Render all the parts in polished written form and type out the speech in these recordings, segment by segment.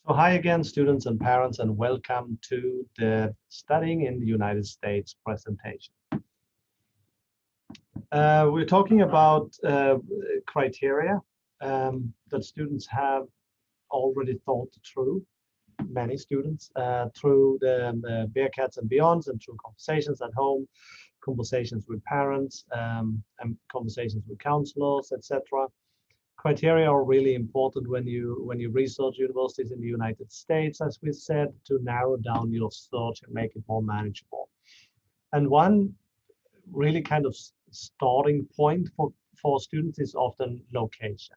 So hi again, students and parents, and welcome to the Studying in the United States presentation. We're talking about criteria that students have already thought through, many students, through the Bearcats and Beyonds and through conversations at home, conversations with parents, and conversations with counselors, etc. Criteria are really important when you research universities in the United States, as we said, to narrow down your search and make it more manageable. And one really kind of starting point for students is often location.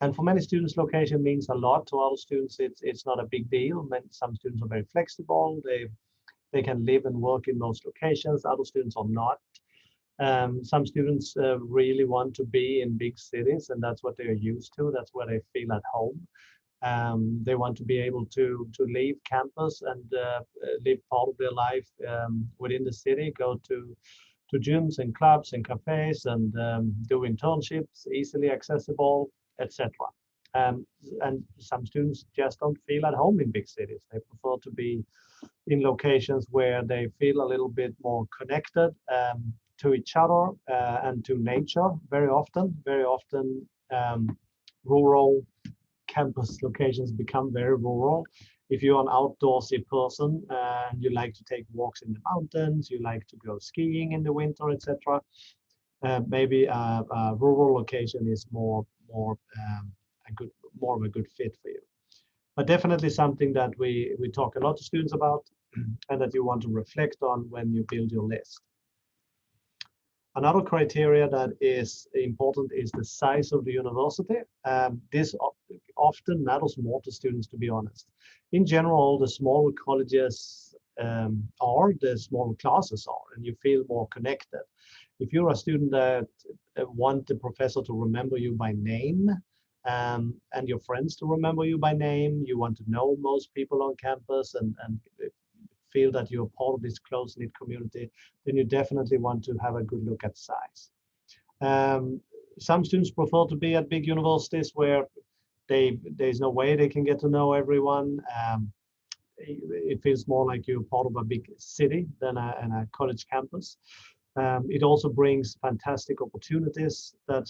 And for many students, location means a lot. To other students, it's not a big deal. Some students are very flexible. They can live and work in most locations. Other students are not. Some students really want to be in big cities, and that's what they're used to. That's where they feel at home. They want to be able to leave campus and live part of their life within the city, go to gyms and clubs and cafes and do internships, easily accessible, etc. And some students just don't feel at home in big cities. They prefer to be in locations where they feel a little bit more connected to each other and to nature. Very often, rural campus locations become very rural. If you're an outdoorsy person and you like to take walks in the mountains, you like to go skiing in the winter, etc., maybe a rural location is more of a good fit for you. But definitely something that we talk a lot to students about and that you want to reflect on when you build your list. Another criteria that is important is the size of the university. This often matters more to students, to be honest. In general, the smaller colleges are, the smaller classes are, and you feel more connected. If you're a student that want the professor to remember you by name, and your friends to remember you by name, you want to know most people on campus and feel that you're part of this close-knit community, then you definitely want to have a good look at size. Some students prefer to be at big universities where there's no way they can get to know everyone. It feels more like you're part of a big city than a college campus. It also brings fantastic opportunities that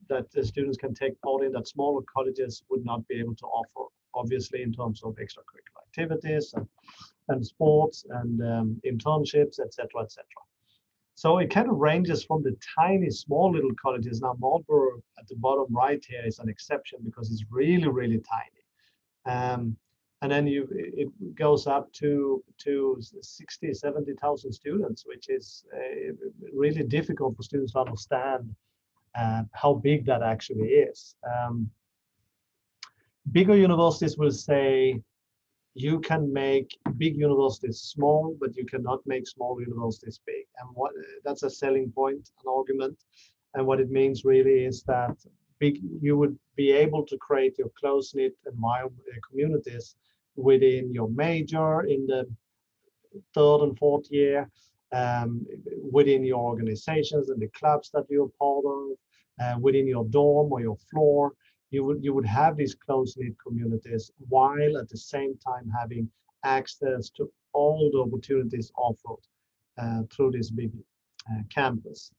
the students can take part in that smaller colleges would not be able to offer, obviously, in terms of extracurricular activities and sports and internships, etc., etc. So it kind of ranges from the tiny, small little colleges. Now, Marlborough at the bottom right here is an exception because it's really, really tiny. And then it goes up to 60, 70,000 students, which is really difficult for students to understand how big that actually is. Bigger universities will say you can make big universities small, but you cannot make small universities big. And that's a selling point, an argument. And what it means really is that you would be able to create your close-knit environment communities within your major in the third and fourth year, within your organizations and the clubs that you're part of, within your dorm or your floor. You would have these close-knit communities while at the same time having access to all the opportunities offered through this big campus.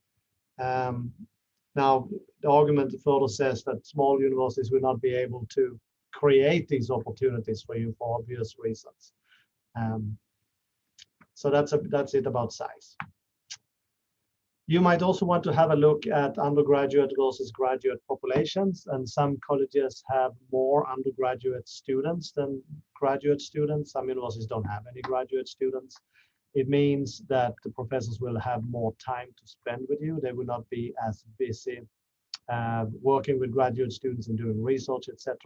Now, the argument further says that small universities will not be able to create these opportunities for you for obvious reasons. So that's it about size. You might also want to have a look at undergraduate versus graduate populations, and some colleges have more undergraduate students than graduate students. Some universities don't have any graduate students. It means that the professors will have more time to spend with you. They will not be as busy working with graduate students and doing research, etc.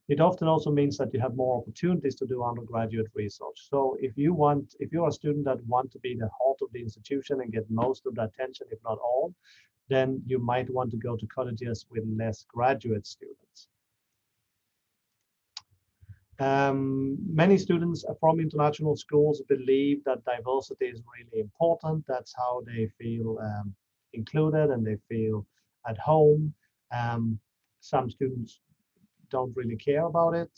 It often also means that you have more opportunities to do undergraduate research. So if you're a student that want to be the heart of the institution and get most of the attention, if not all, then you might want to go to colleges with less graduate students. Many students from international schools believe that diversity is really important. That's how they feel included and they feel at home. Some students don't really care about it.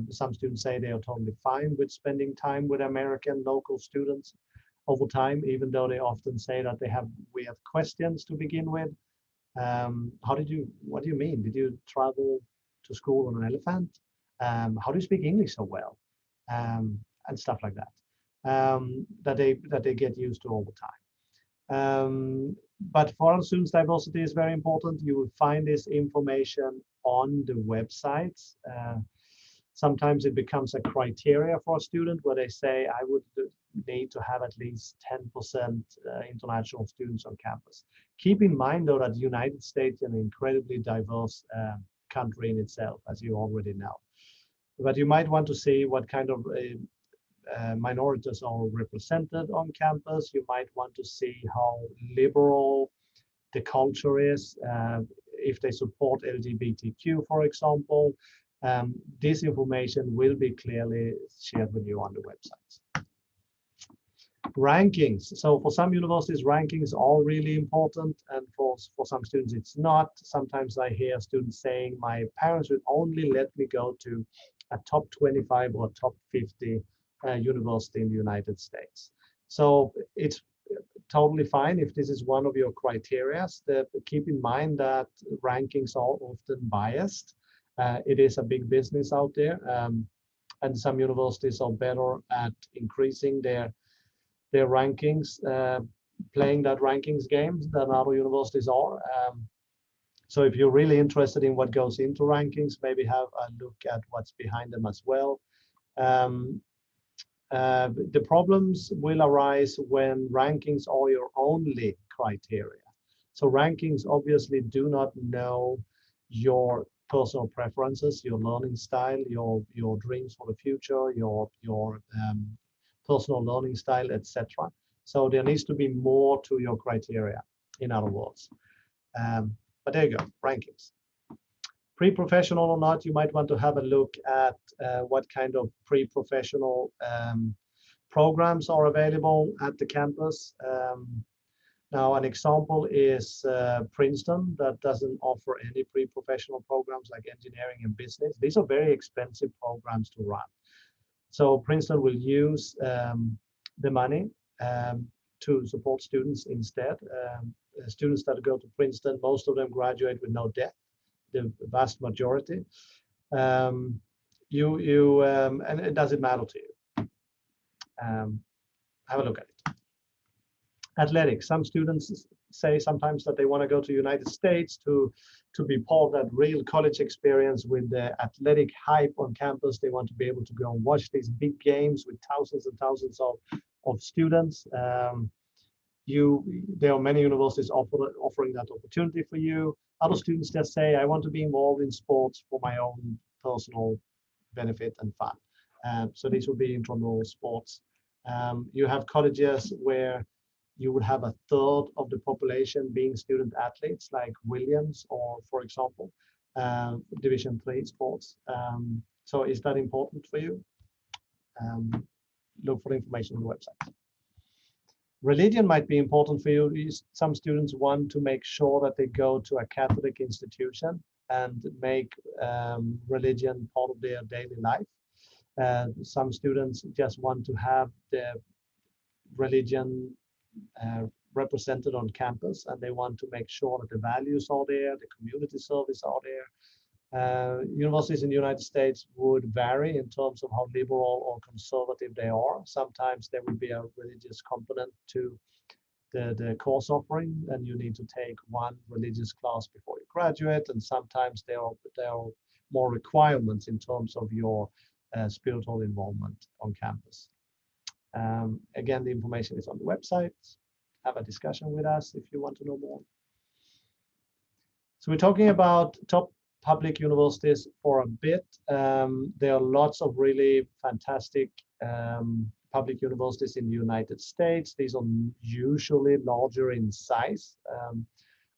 Some students say they are totally fine with spending time with American local students over time, even though they often say that we have questions to begin with. What do you mean? Did you travel to school on an elephant? How do you speak English so well? And stuff like that, that they get used to over time. But for students, diversity is very important. You will find this information on the websites. Sometimes it becomes a criteria for a student where they say, I would need to have at least 10% international students on campus. Keep in mind, though, that the United States is an incredibly diverse country in itself, as you already know. But you might want to see what kind of minorities are represented on campus. You might want to see how liberal the culture is, if they support LGBTQ, for example. This information will be clearly shared with you on the websites. Rankings. So for some universities, rankings are really important, and for some students, it's not. Sometimes I hear students saying, my parents will only let me go to a top 25 or top 50 university in the United States. So it's totally fine if this is one of your criteria. Keep in mind that rankings are often biased. It is a big business out there, and some universities are better at increasing their rankings, playing that rankings game than other universities are. So if you're really interested in what goes into rankings, maybe have a look at what's behind them as well. The problems will arise when rankings are your only criteria. So rankings obviously do not know your personal preferences, your learning style, your dreams for the future, your personal learning style, etc. So there needs to be more to your criteria, in other words. But there you go, rankings. Pre-professional or not, you might want to have a look at what kind of pre-professional programs are available at the campus. Now, an example is Princeton, that doesn't offer any pre-professional programs like engineering and business. These are very expensive programs to run. So Princeton will use the money to support students instead. Students that go to Princeton, most of them graduate with no debt, the vast majority. And it doesn't matter to you. Have a look at it. Athletics. Some students say sometimes that they want to go to United States to be part of that real college experience with the athletic hype on campus. They want to be able to go and watch these big games with thousands and thousands of students. There are many universities offering that opportunity for you. Other students just say, I want to be involved in sports for my own personal benefit and fun. So these will be intramural sports. You have colleges where you would have a third of the population being student athletes, like Williams, or for example, Division III sports. So is that important for you? Look for the information on the website. Religion might be important for you. Some students want to make sure that they go to a Catholic institution and make religion part of their daily life. Some students just want to have their religion represented on campus, and they want to make sure that the values are there, the community service are there. Universities in the United States would vary in terms of how liberal or conservative they are. Sometimes there would be a religious component to the course offering, and you need to take one religious class before you graduate, and sometimes there are more requirements in terms of your spiritual involvement on campus. Again, the information is on the website. Have a discussion with us if you want to know more. So we're talking about top public universities for a bit. There are lots of really fantastic public universities in the United States. These are usually larger in size,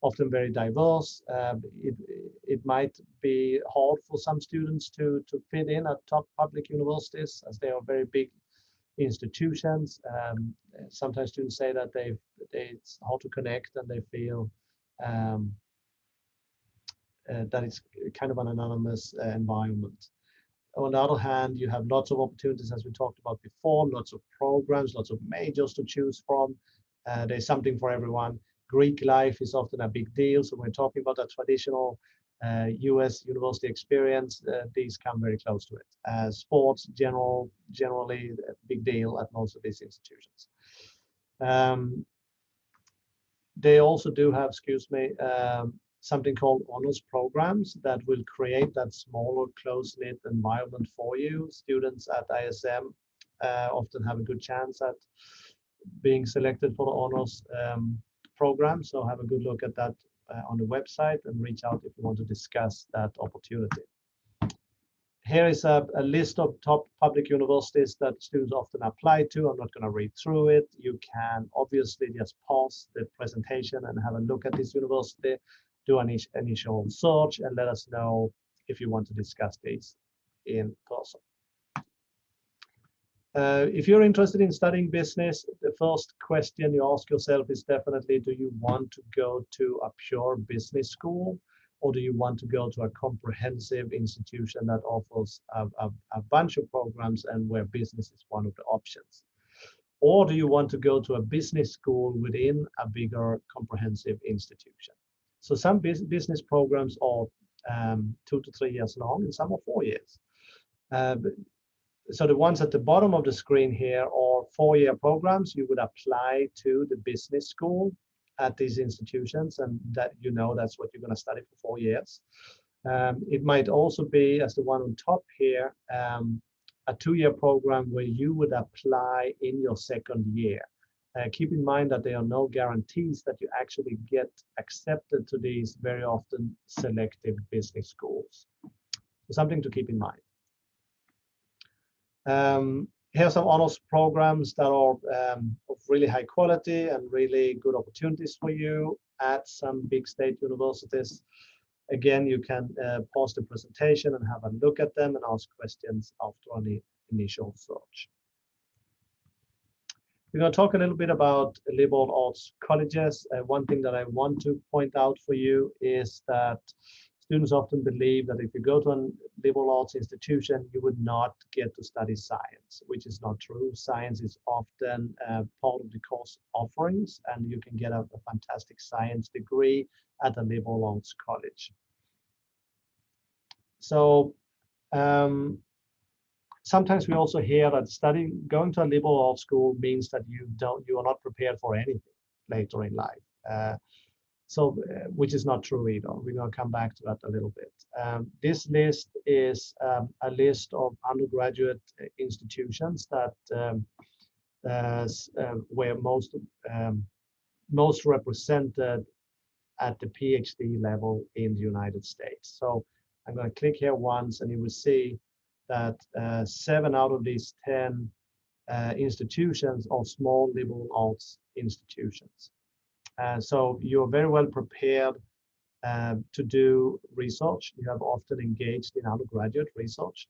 often very diverse. It might be hard for some students to fit in at top public universities, as they are very big institutions. Sometimes students say that it's hard to connect, and they feel that is kind of an anonymous environment. On the other hand, you have lots of opportunities, as we talked about before, lots of programs, lots of majors to choose from. There's something for everyone. Greek life is often a big deal. So when we're talking about a traditional US university experience, these come very close to it. Sports, generally a big deal at most of these institutions. They also do have, excuse me, something called honors programs that will create that smaller, close-knit environment for you. Students at ISM often have a good chance at being selected for the honors program. So have a good look at that on the website and reach out if you want to discuss that opportunity. Here is a list of top public universities that students often apply to. I'm not going to read through it. You can obviously just pause the presentation and have a look at this university, do an initial search, and let us know if you want to discuss these in person. If you're interested in studying business, the first question you ask yourself is definitely, do you want to go to a pure business school? Or do you want to go to a comprehensive institution that offers a bunch of programs and where business is one of the options? Or do you want to go to a business school within a bigger comprehensive institution? So some business programs are 2 to 3 years long and some are 4 years. So the ones at the bottom of the screen here are 4-year programs. You would apply to the business school at these institutions, and that that's what you're going to study for 4 years. It might also be, as the one on top here, a 2-year program where you would apply in your second year. Keep in mind that there are no guarantees that you actually get accepted to these very often selected business schools. So something to keep in mind. Here are some honors programs that are of really high quality and really good opportunities for you at some big state universities. Again, you can pause the presentation and have a look at them and ask questions after an initial search. We're going to talk a little bit about liberal arts colleges. One thing that I want to point out for you is that students often believe that if you go to a liberal arts institution, you would not get to study science, which is not true. Science is often part of the course offerings, and you can get a fantastic science degree at a liberal arts college. So sometimes we also hear that going to a liberal arts school means that you are not prepared for anything later in life. Which is not true either. We're going to come back to that a little bit. This list is a list of undergraduate institutions that were most represented at the PhD level in the United States. So I'm going to click here once, and you will see that 7 out of these 10 institutions are small liberal arts institutions. So you're very well prepared to do research. You have often engaged in undergraduate research,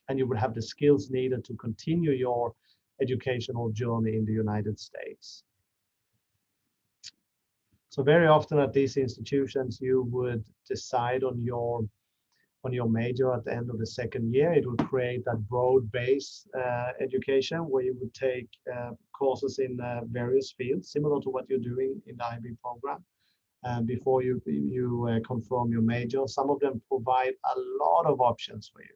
and you would have the skills needed to continue your educational journey in the United States. So very often at these institutions, you would decide on your major at the end of the second year. It would create that broad base education where you would take courses in various fields, similar to what you're doing in the IB program, before you confirm your major. Some of them provide a lot of options for you.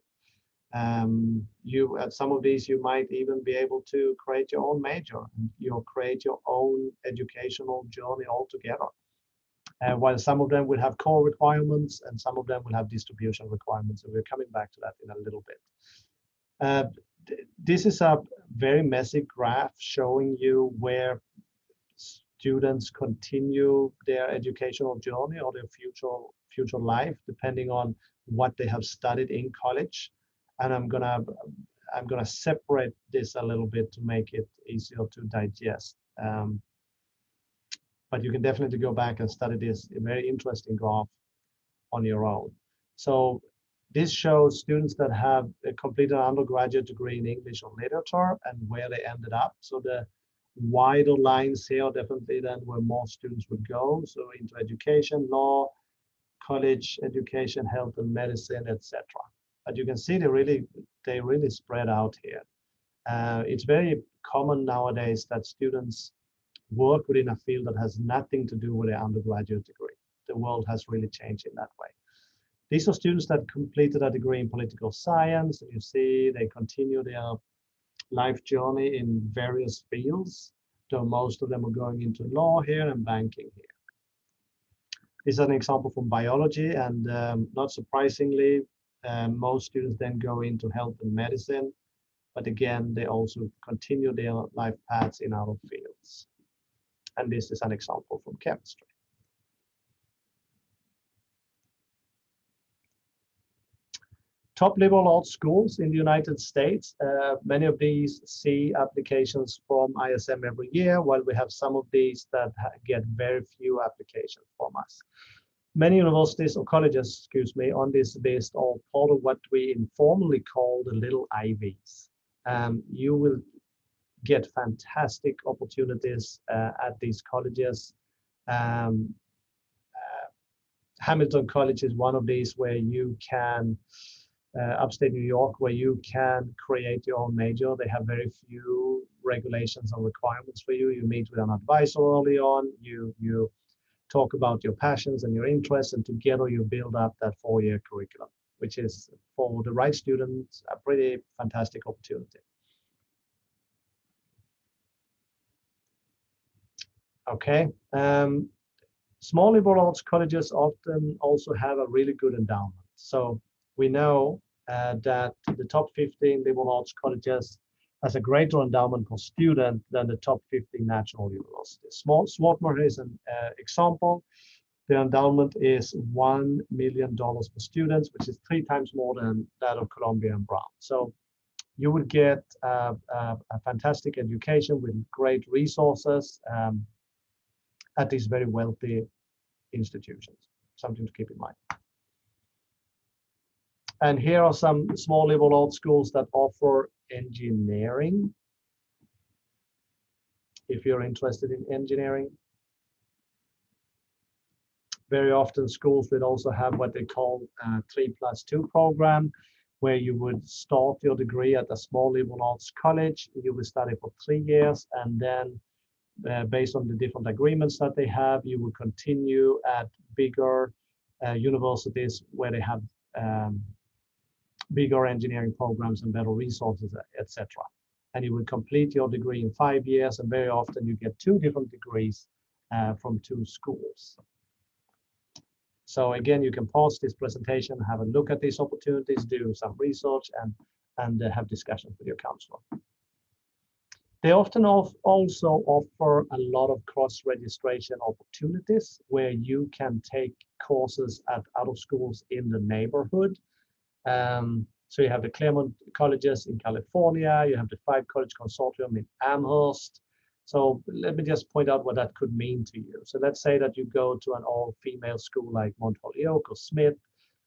At some of these, you might even be able to create your own major. You'll create your own educational journey altogether. While some of them will have core requirements and some of them will have distribution requirements. And we're coming back to that in a little bit. This is a very messy graph showing you where students continue their educational journey or their future life, depending on what they have studied in college. And I'm gonna separate this a little bit to make it easier to digest. But you can definitely go back and study this very interesting graph on your own. So this shows students that have completed an undergraduate degree in English or literature and where they ended up. So the wider lines here definitely then where more students would go. So into education, law, college education, health and medicine, etc. But you can see they really spread out here. It's very common nowadays that students work within a field that has nothing to do with their undergraduate degree. The world has really changed in that way. These are students that completed a degree in political science. And you see they continue their life journey in various fields, though most of them are going into law here and banking here. This is an example from biology, and not surprisingly, most students then go into health and medicine, but again, they also continue their life paths in other fields. And this is an example from chemistry. Top liberal arts schools in the United States, many of these see applications from ISM every year, while we have some of these that get very few applications from us. Many universities or colleges, excuse me, on this list are part of what we informally call the little Ivies. You will get fantastic opportunities at these colleges. Hamilton College is one of these where you can, upstate New York, where you can create your own major. They have very few regulations or requirements for you. You meet with an advisor early on. You talk about your passions and your interests, and together you build up that 4-year curriculum, which is, for the right students, a pretty fantastic opportunity. Okay. Small liberal arts colleges often also have a really good endowment. So we know that the top 15 liberal arts colleges has a greater endowment per student than the top 15 national universities. Swarthmore is an example. The endowment is $1 million per student, which is 3 times more than that of Columbia and Brown. So you would get a fantastic education with great resources at these very wealthy institutions. Something to keep in mind. And here are some small liberal arts schools that offer engineering. If you're interested in engineering, very often schools will also have what they call a 3+2 program, where you would start your degree at a small liberal arts college. You will study for 3 years, and then based on the different agreements that they have, you will continue at bigger universities where they have bigger engineering programs and better resources, etc. And you will complete your degree in 5 years, and very often you get 2 different degrees from 2 schools. So again, you can pause this presentation, have a look at these opportunities, do some research, and have discussions with your counselor. They often also offer a lot of cross-registration opportunities where you can take courses at other schools in the neighborhood. So you have the Claremont colleges in California, you have the 5-college consortium in Amherst. So let me just point out what that could mean to you. So let's say that you go to an all-female school like Mount Holyoke or Smith,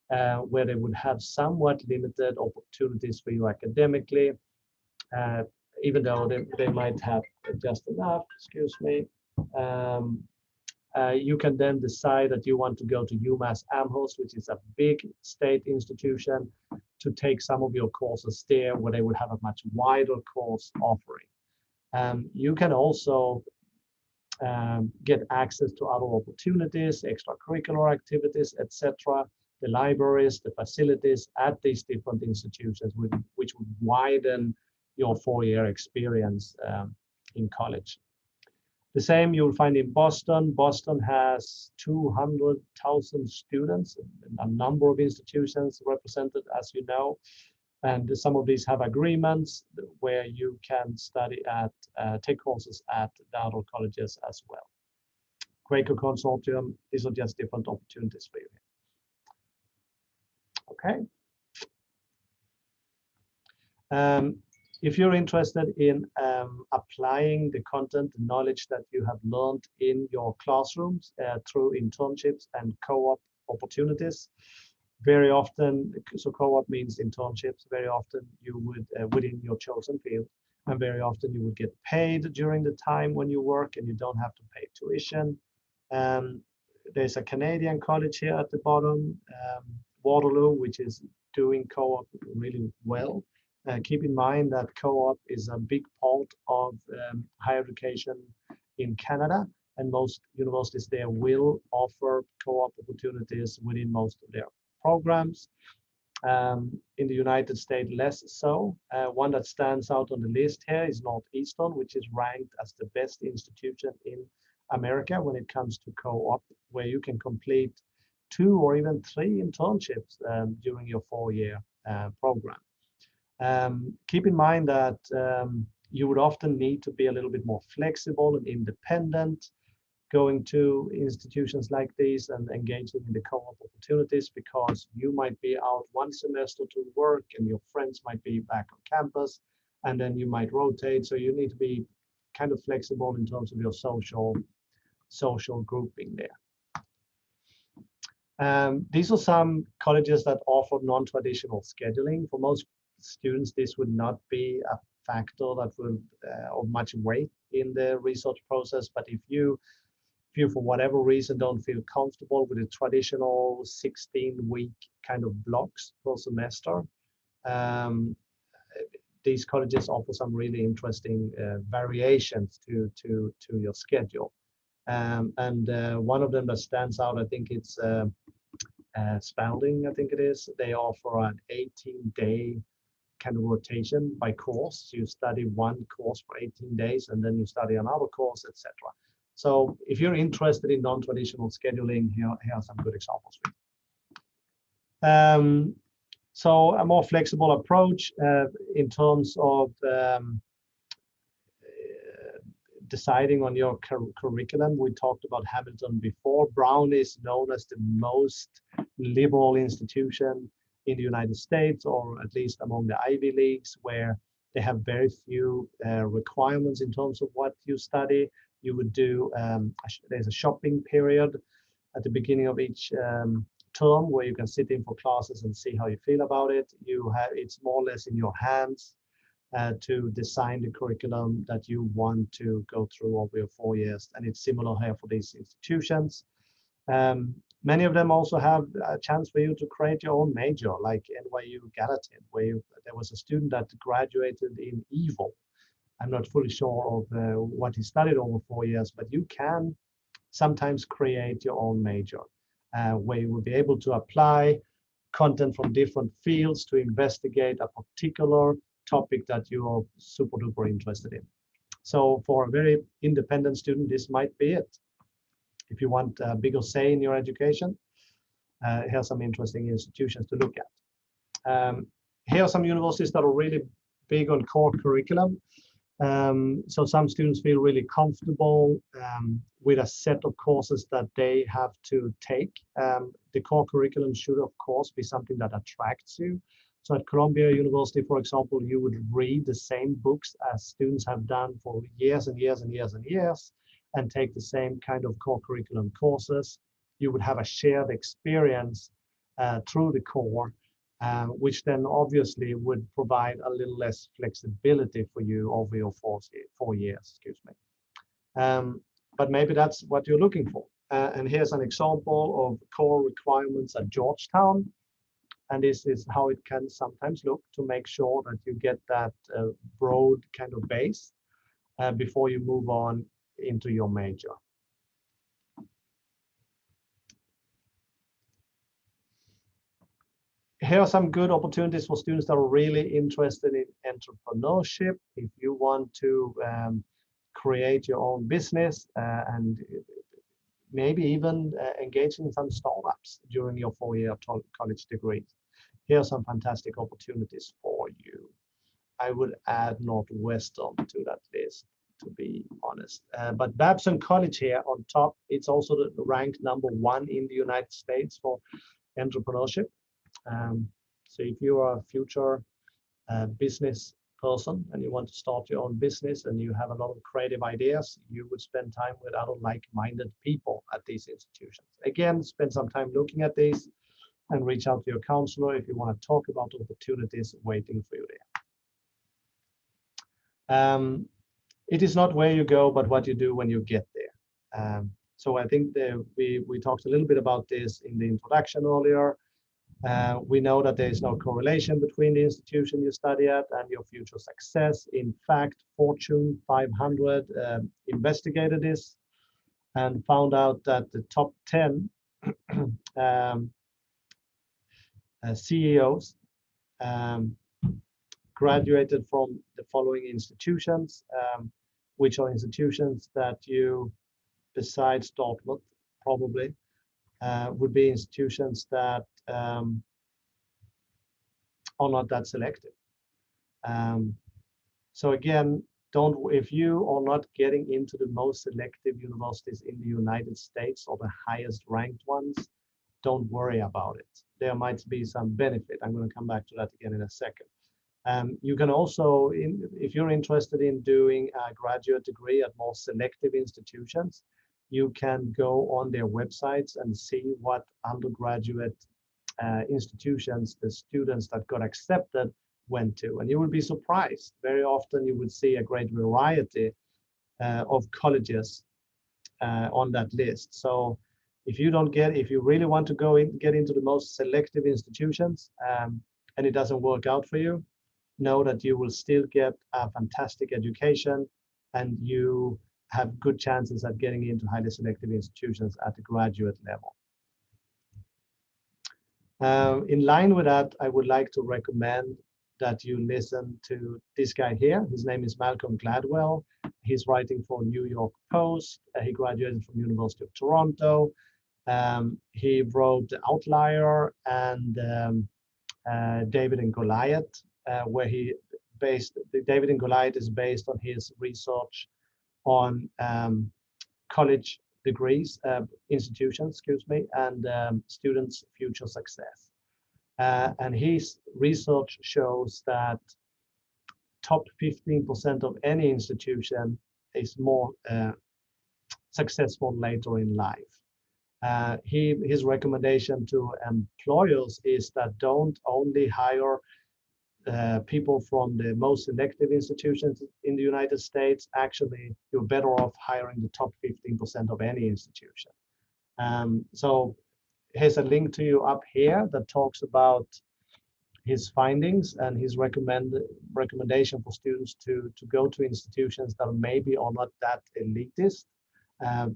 where they would have somewhat limited opportunities for you academically, even though they might have just enough, excuse me. You can then decide that you want to go to UMass Amherst, which is a big state institution, to take some of your courses there, where they would have a much wider course offering. You can also get access to other opportunities, extracurricular activities, etc. The libraries, the facilities at these different institutions, which would widen your 4-year experience in college. The same you'll find in Boston. Boston has 200,000 students, a number of institutions represented, as you know. And some of these have agreements where you can study at, take courses at the other colleges as well. Quaker Consortium, these are just different opportunities for you. Okay. If you're interested in applying the content and knowledge that you have learned in your classrooms through internships and co-op opportunities, very often, so co-op means internships, very often you would, within your chosen field, and very often you would get paid during the time when you work, and you don't have to pay tuition. there's a Canadian college here at the bottom, Waterloo, which is doing co-op really well. Keep in mind that co-op is a big part of higher education in Canada, and most universities there will offer co-op opportunities within most of their programs. In the United States, less so. One that stands out on the list here is Northeastern, which is ranked as the best institution in America when it comes to co-op, where you can complete 2 or even 3 internships during your 4-year program. Keep in mind that you would often need to be a little bit more flexible and independent going to institutions like these and engaging in the co-op opportunities, because you might be out one semester to work and your friends might be back on campus, and then you might rotate. So you need to be kind of flexible in terms of your social grouping there. These are some colleges that offer non-traditional scheduling. For most students, this would not be a factor that will of much weight in the research process. But if you for whatever reason don't feel comfortable with the traditional 16-week kind of blocks per semester, these colleges offer some really interesting variations to your schedule. One of them that stands out, I think it's Spalding, I think it is. They offer an 18-day kind of rotation by course. You study one course for 18 days and then you study another course, etc. So if you're interested in non-traditional scheduling, here are some good examples. So a more flexible approach in terms of deciding on your curriculum. We talked about Hamilton before. Brown is known as the most liberal institution in the United States, or at least among the Ivy Leagues, where they have very few requirements in terms of what you study. You would do, there's a shopping period at the beginning of each term where you can sit in for classes and see how you feel about it. It's more or less in your hands to design the curriculum that you want to go through over your 4 years. And it's similar here for these institutions. Many of them also have a chance for you to create your own major, like NYU Gallatin, where there was a student that graduated in evil. I'm not fully sure of what he studied over 4 years, but you can sometimes create your own major, where you will be able to apply content from different fields to investigate a particular topic that you are super duper interested in. So for a very independent student, this might be it. If you want a bigger say in your education, here are some interesting institutions to look at. Here are some universities that are really big on core curriculum. So some students feel really comfortable with a set of courses that they have to take. The core curriculum should, of course, be something that attracts you. So at Columbia University, for example, you would read the same books as students have done for years and years and years and years, and take the same kind of core curriculum courses. You would have a shared experience through the core, which then obviously would provide a little less flexibility for you over your 4 years, excuse me. But maybe that's what you're looking for. And here's an example of core requirements at Georgetown. And this is how it can sometimes look to make sure that you get that broad kind of base before you move on into your major. Here are some good opportunities for students that are really interested in entrepreneurship. If you want to create your own business and maybe even engage in some startups during your 4-year college degree, here are some fantastic opportunities for you. I would add Northwestern to that list, to be honest. But Babson College here on top, it's also ranked #1 in the United States for entrepreneurship. So if you are a future business person and you want to start your own business and you have a lot of creative ideas, you would spend time with other like-minded people at these institutions. Again, spend some time looking at these and reach out to your counselor if you want to talk about opportunities waiting for you there. It is not where you go, but what you do when you get there. So I think that we talked a little bit about this in the introduction earlier. We know that there is no correlation between the institution you study at and your future success. In fact, Fortune 500 investigated this and found out that the top 10 CEOs graduated from the following institutions, which are institutions that you, besides Dartmouth, probably, would be institutions that are not that selective. So again, if you are not getting into the most selective universities in the United States or the highest ranked ones, don't worry about it. There might be some benefit. I'm going to come back to that again in a second. You can also, if you're interested in doing a graduate degree at more selective institutions, you can go on their websites and see what undergraduate institutions the students that got accepted went to. And you will be surprised. Very often you would see a great variety of colleges on that list. So if you really want to get into the most selective institutions and it doesn't work out for you, know that you will still get a fantastic education and you have good chances at getting into highly selective institutions at the graduate level. In line with that, I would like to recommend that you listen to this guy here. His name is Malcolm Gladwell. He's writing for New York Post. He graduated from University of Toronto. He wrote The Outlier and David and Goliath, where David and Goliath is based on his research on college degrees, institutions, and students' future success. And his research shows that top 15% of any institution is more successful later in life. His recommendation to employers is that don't only hire people from the most selective institutions in the United States. Actually, you're better off hiring the top 15% of any institution. So here's a link to you up here that talks about his findings and his recommendation for students to go to institutions that maybe are not that elitist,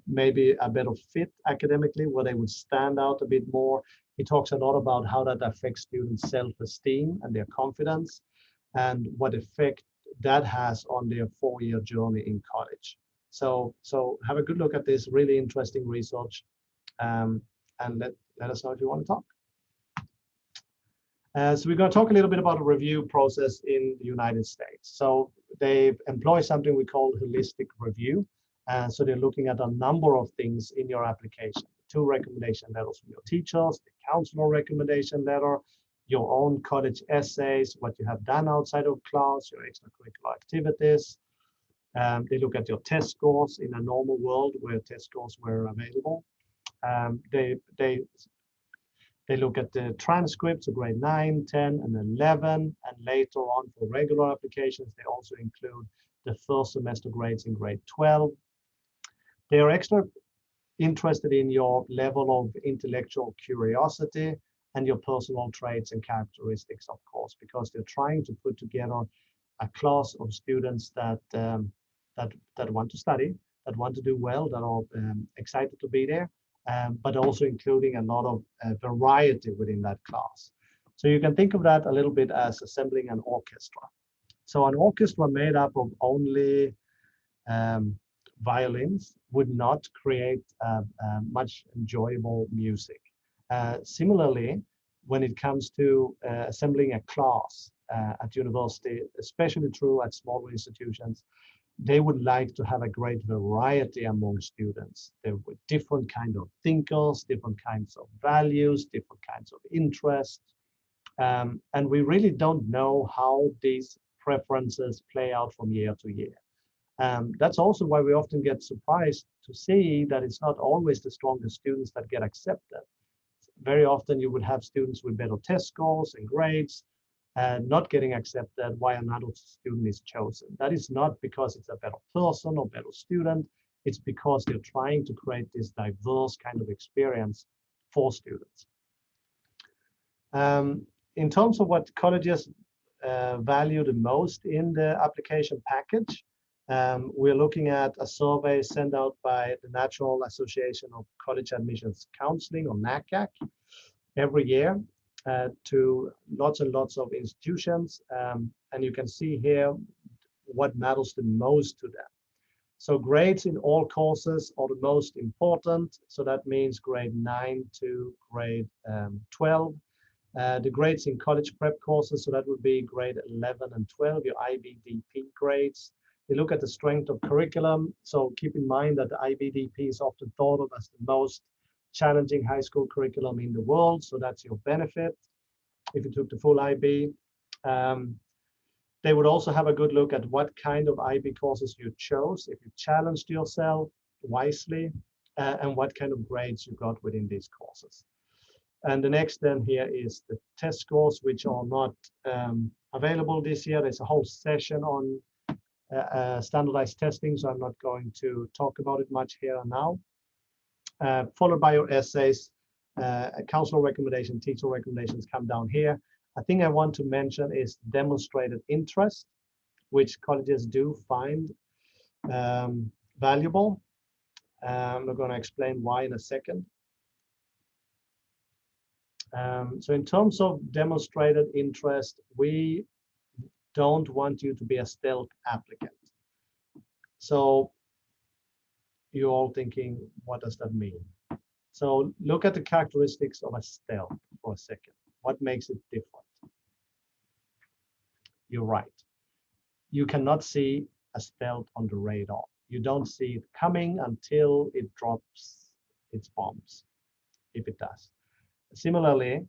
maybe a better fit academically, where they would stand out a bit more. He talks a lot about how that affects students' self-esteem and their confidence, and what effect that has on their 4-year journey in college. So have a good look at this really interesting research, and let us know if you want to talk. So we're going to talk a little bit about a review process in the United States. So they employ something we call holistic review. So they're looking at a number of things in your application: 2 recommendation letters from your teachers, the counselor recommendation letter, your own college essays, what you have done outside of class, your extracurricular activities. They look at your test scores in a normal world where test scores were available. They look at the transcripts of grade 9, 10, and 11, and later on for regular applications, they also include the first semester grades in grade 12. They are extra interested in your level of intellectual curiosity and your personal traits and characteristics, of course, because they're trying to put together a class of students that want to study, that want to do well, that are excited to be there, but also including a lot of variety within that class. So you can think of that a little bit as assembling an orchestra. So an orchestra made up of only violins would not create much enjoyable music. Similarly, when it comes to assembling a class at university, especially true at smaller institutions, they would like to have a great variety among students. There were different kinds of thinkers, different kinds of values, different kinds of interests. And we really don't know how these preferences play out from year to year. That's also why we often get surprised to see that it's not always the strongest students that get accepted. Very often you would have students with better test scores and grades not getting accepted while another student is chosen. That is not because it's a better person or better student. It's because they're trying to create this diverse kind of experience for students. In terms of what colleges value the most in the application package, we're looking at a survey sent out by the National Association of College Admissions Counseling, or NACAC, every year to lots and lots of institutions. And you can see here what matters the most to them. So grades in all courses are the most important. So that means grade 9 to grade 12. The grades in college prep courses, so that would be grade 11 and 12, your IBDP grades. They look at the strength of curriculum. So keep in mind that the IBDP is often thought of as the most challenging high school curriculum in the world. So that's your benefit if you took the full IB. They would also have a good look at what kind of IB courses you chose, if you challenged yourself wisely, and what kind of grades you got within these courses. And the next then here is the test scores, which are not available this year. There's a whole session on standardized testing, so I'm not going to talk about it much here and now. Followed by your essays, counselor recommendation, teacher recommendations come down here. I think I want to mention is demonstrated interest, which colleges do find valuable. I'm going to explain why in a second. So in terms of demonstrated interest, we don't want you to be a stealth applicant. So you're all thinking, what does that mean? So look at the characteristics of a stealth for a second. What makes it different? You're right. You cannot see a stealth on the radar. You don't see it coming until it drops its bombs, if it does. Similarly,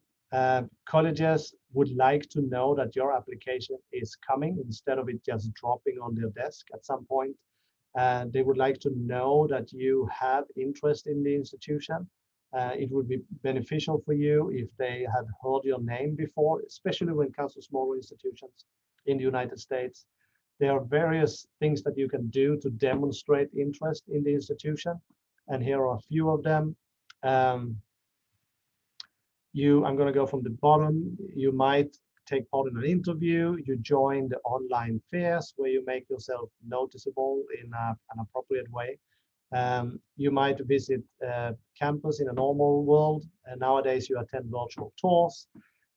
colleges would like to know that your application is coming instead of it just dropping on their desk at some point. They would like to know that you have interest in the institution. It would be beneficial for you if they had heard your name before, especially when it comes to smaller institutions in the United States. There are various things that you can do to demonstrate interest in the institution, and here are a few of them. I'm going to go from the bottom. You might take part in an interview. You join the online fairs where you make yourself noticeable in an appropriate way. You might visit campus in a normal world. And nowadays, you attend virtual tours.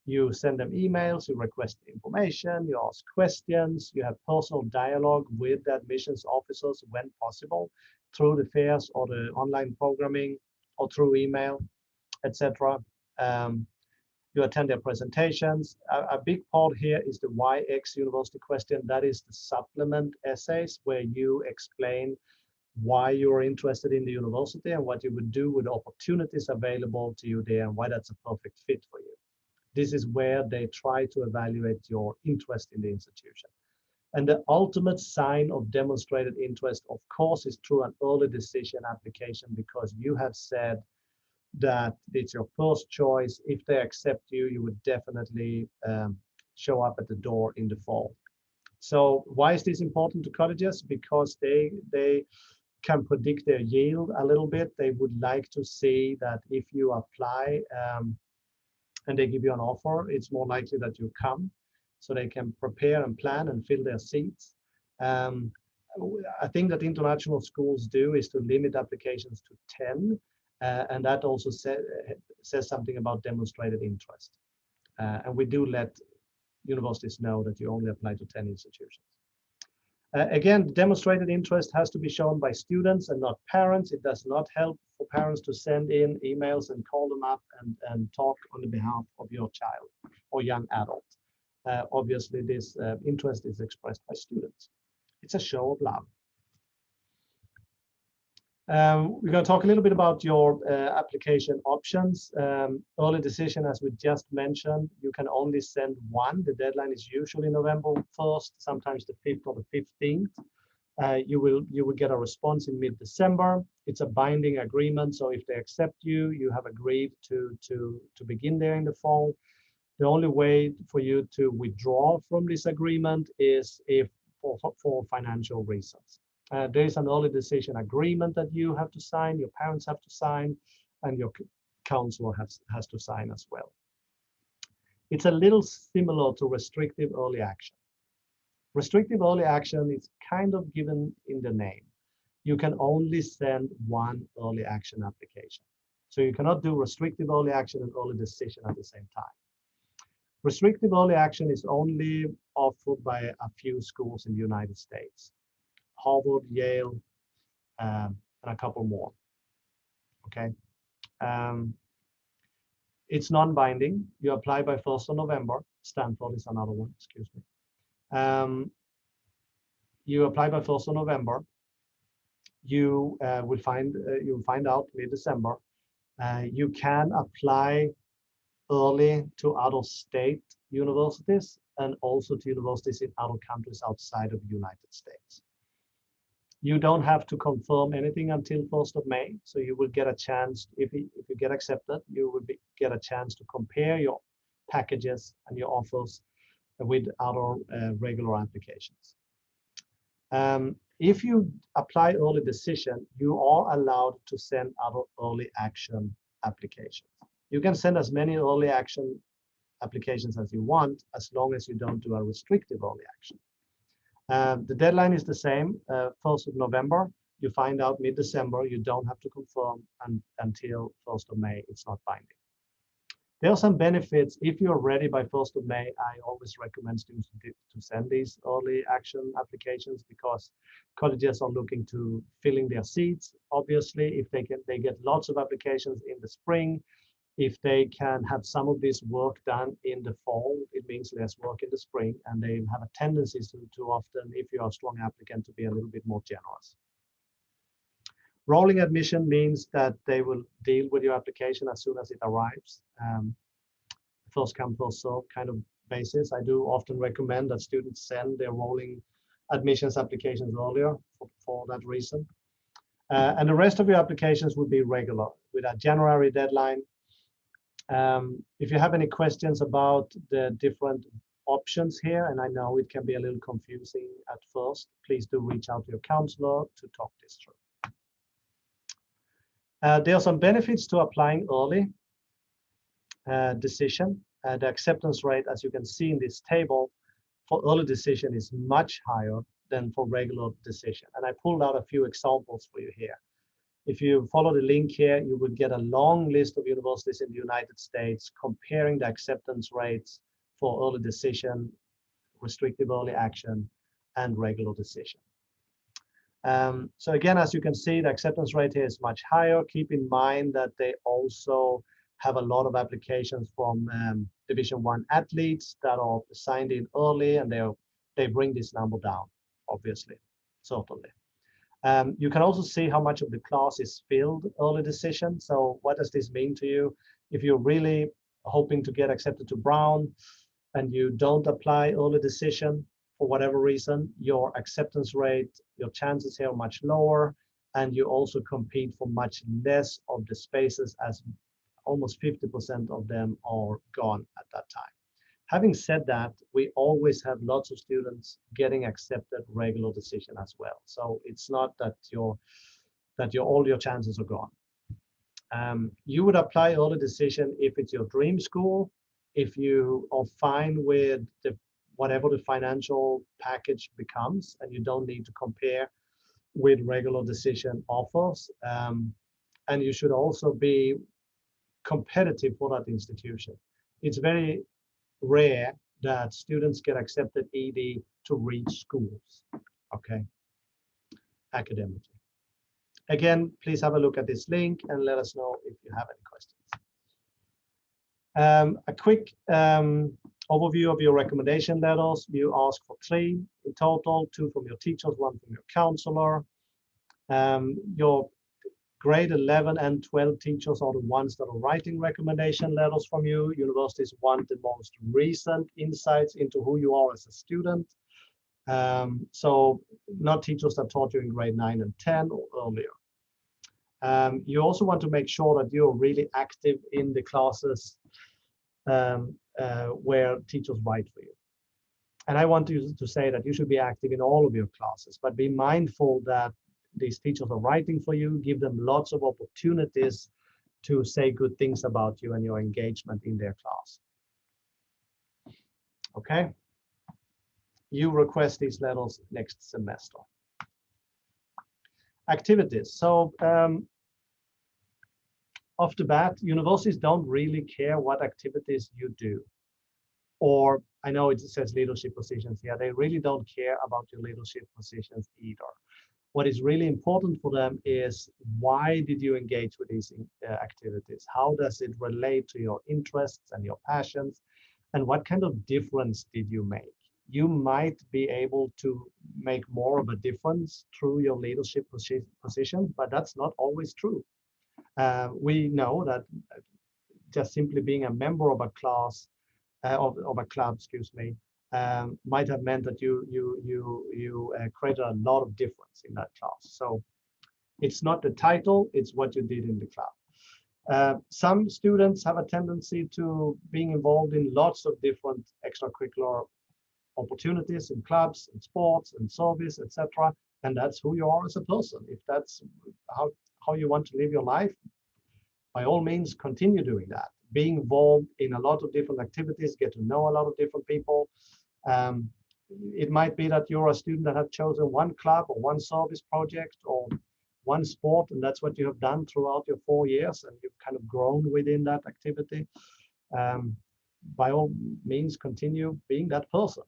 You send them emails. You request information. You ask questions. You have personal dialogue with the admissions officers when possible through the fairs or the online programming or through email, etc. You attend their presentations. A big part here is the why X university question. That is the supplement essays where you explain why you're interested in the university and what you would do with opportunities available to you there and why that's a perfect fit for you. This is where they try to evaluate your interest in the institution. And the ultimate sign of demonstrated interest, of course, is through an early decision application, because you have said that it's your first choice. If they accept you, you would definitely show up at the door in the fall. So why is this important to colleges? Because they can predict their yield a little bit. They would like to see that if you apply and they give you an offer, it's more likely that you come, so they can prepare and plan and fill their seats. I think that international schools do is to limit applications to 10. And that also says something about demonstrated interest. And we do let universities know that you only apply to 10 institutions. Again, demonstrated interest has to be shown by students and not parents. It does not help for parents to send in emails and call them up and talk on the behalf of your child or young adult. Obviously, this interest is expressed by students. It's a show of love. We're going to talk a little bit about your application options. Early decision, as we just mentioned, you can only send one. The deadline is usually November 1st, sometimes the 5th or the 15th. You will get a response in mid-December. It's a binding agreement, so if they accept you, you have agreed to begin there in the fall. The only way for you to withdraw from this agreement is if for financial reasons. There is an early decision agreement that you have to sign, your parents have to sign, and your counselor has to sign as well. It's a little similar to restrictive early action. Restrictive early action is kind of given in the name. You can only send one early action application. So you cannot do restrictive early action and early decision at the same time. Restrictive early action is only offered by a few schools in the United States. Harvard, Yale, and a couple more. Okay. It's non-binding. You apply by 1st of November. Stanford is another one, excuse me. You apply by 1st of November. You will you'll find out mid-December. You can apply early to other state universities and also to universities in other countries outside of the United States. You don't have to confirm anything until 1st of May. So you will get a chance, if you get accepted, you will get a chance to compare your packages and your offers with other regular applications. If you apply early decision, you are allowed to send other early action applications. You can send as many early action applications as you want, as long as you don't do a restrictive early action. The deadline is the same, 1st of November. You find out mid-December. You don't have to confirm until 1st of May. It's not binding. There are some benefits. If you're ready by 1st of May, I always recommend students to send these early action applications, because colleges are looking to filling their seats. Obviously, if they get lots of applications in the spring. If they can have some of this work done in the fall, it means less work in the spring, and they have a tendency to often, if you're a strong applicant, to be a little bit more generous. Rolling admission means that they will deal with your application as soon as it arrives. First come, first served kind of basis. I do often recommend that students send their rolling admissions applications earlier for that reason. And the rest of your applications will be regular with a January deadline. If you have any questions about the different options here, and I know it can be a little confusing at first, please do reach out to your counselor to talk this through. There are some benefits to applying early decision. The acceptance rate, as you can see in this table, for early decision is much higher than for regular decision. And I pulled out a few examples for you here. If you follow the link here, you would get a long list of universities in the United States comparing the acceptance rates for early decision, restrictive early action, and regular decision. So again, as you can see, the acceptance rate here is much higher. Keep in mind that they also have a lot of applications from Division I athletes that are signed in early, and they bring this number down, obviously, certainly. You can also see how much of the class is filled early decision. So what does this mean to you? If you're really hoping to get accepted to Brown and you don't apply early decision for whatever reason, your acceptance rate, your chances here are much lower, and you also compete for much less of the spaces, as almost 50% of them are gone at that time. Having said that, we always have lots of students getting accepted regular decision as well. So it's not that all your chances are gone. You would apply early decision if it's your dream school, if you are fine with whatever the financial package becomes, and you don't need to compare with regular decision offers. And you should also be competitive for that institution. It's very rare that students get accepted ED to reach schools, okay, academically. Again, please have a look at this link and let us know if you have any questions. A quick overview of your recommendation letters. You ask for 3 in total, 2 from your teachers, 1 from your counselor. Your grade 11 and 12 teachers are the ones that are writing recommendation letters from you. Universities want the most recent insights into who you are as a student. So not teachers that taught you in grade 9 and 10 or earlier. You also want to make sure that you're really active in the classes where teachers write for you. And I want to say that you should be active in all of your classes, but be mindful that these teachers are writing for you. Give them lots of opportunities to say good things about you and your engagement in their class. Okay? You request these levels next semester. Activities. So off the bat, universities don't really care what activities you do. Or I know it says leadership positions here. They really don't care about your leadership positions either. What is really important for them is, why did you engage with these activities? How does it relate to your interests and your passions? And what kind of difference did you make? You might be able to make more of a difference through your leadership position, but that's not always true. We know that just simply being a member of a class, of a club, excuse me, might have meant that you created a lot of difference in that class. So it's not the title, it's what you did in the club. Some students have a tendency to being involved in lots of different extracurricular opportunities in clubs, in sports, in service, etc. And that's who you are as a person. If that's how you want to live your life, by all means, continue doing that. Being involved in a lot of different activities, get to know a lot of different people. It might be that you're a student that have chosen one club or one service project or one sport, and that's what you have done throughout your 4 years, and you've kind of grown within that activity. By all means, continue being that person.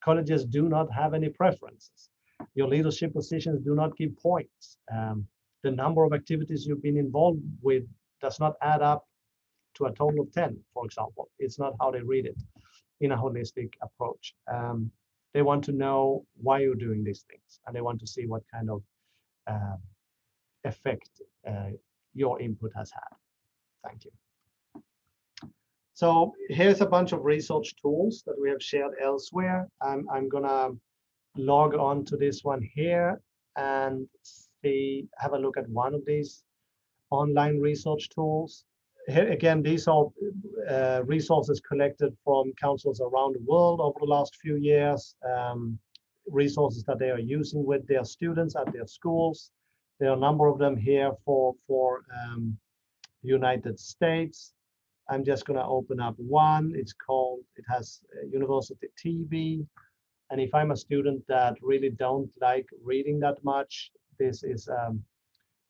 Colleges do not have any preferences. Your leadership positions do not give points. The number of activities you've been involved with does not add up to a total of 10, for example. It's not how they read it in a holistic approach. They want to know why you're doing these things, and they want to see what kind of effect your input has had. Thank you. So here's a bunch of research tools that we have shared elsewhere. I'm gonna log on to this one here and have a look at one of these online research tools. Here again, these are resources collected from councils around the world over the last few years, resources that they are using with their students at their schools. There are a number of them here for the United States. I'm just going to open up one. It has University TV. And if I'm a student that really don't like reading that much, this is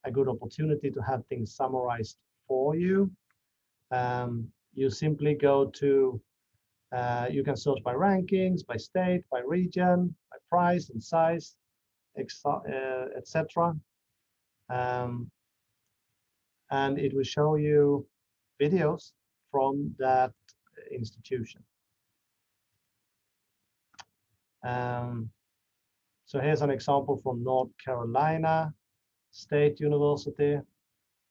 a good opportunity to have things summarized for you. You simply go to, you can search by rankings, by state, by region, by price and size, etc. And it will show you videos from that institution. So here's an example from North Carolina State University,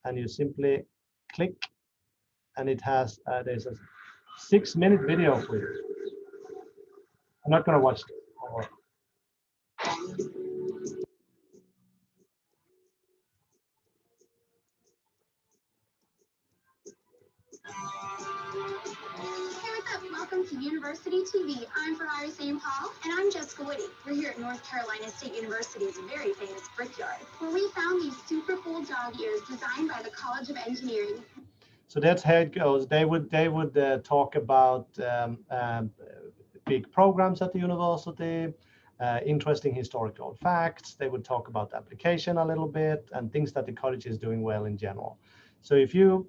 and you simply click, and it has there's a 6-minute video for you. I'm not going to watch it. Welcome to University TV. I'm Ferrari St. Paul. And I'm Jessica Woody. We're here at North Carolina State University's very famous Brickyard, where we found these super cool dog ears designed by the College of Engineering. So that's how it goes. They would talk about big programs at the university, interesting historical facts. They would talk about application a little bit and things that the college is doing well in general. So if you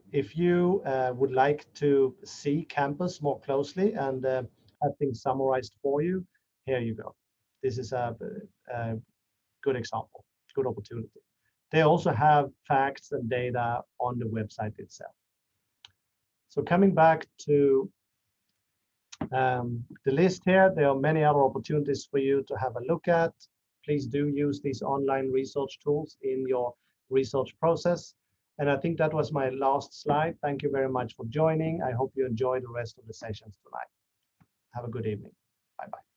would like to see campus more closely and have things summarized for you, here you go. This is a good example, good opportunity. They also have facts and data on the website itself. So coming back to the list here, there are many other opportunities for you to have a look at. Please do use these online research tools in your research process. And I think that was my last slide. Thank you very much for joining. I hope you enjoy the rest of the sessions tonight. Have a good evening. Bye-bye.